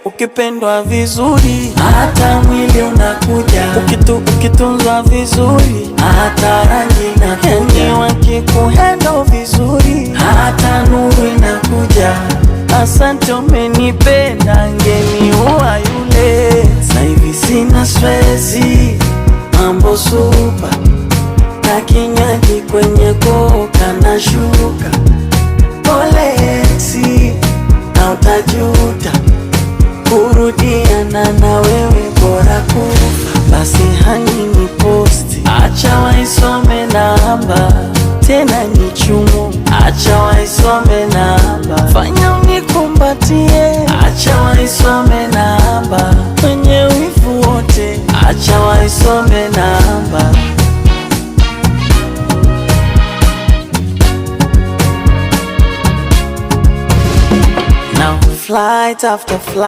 Ukipendwa vizuri, hata mwili unakuja. Ukitunzwa vizuri, hata rangi inakuja. Yani wakikuhandle vizuri, hata nuru inakuja. Asante umenipenda, ngeniua yule. Sasa hivi sina stresi, mambo super. Na kinywaji kwenye koka na shuka. Pole eksi, na utajuta kurudiana na wewe, bora kufa. Basi hani ni posti, acha waisome namba. Tena ni chumu, acha waisome namba. Fanya unikumbatie, acha waisome namba. Kwenye wivu wote, acha waisome namba. Now flight after flight.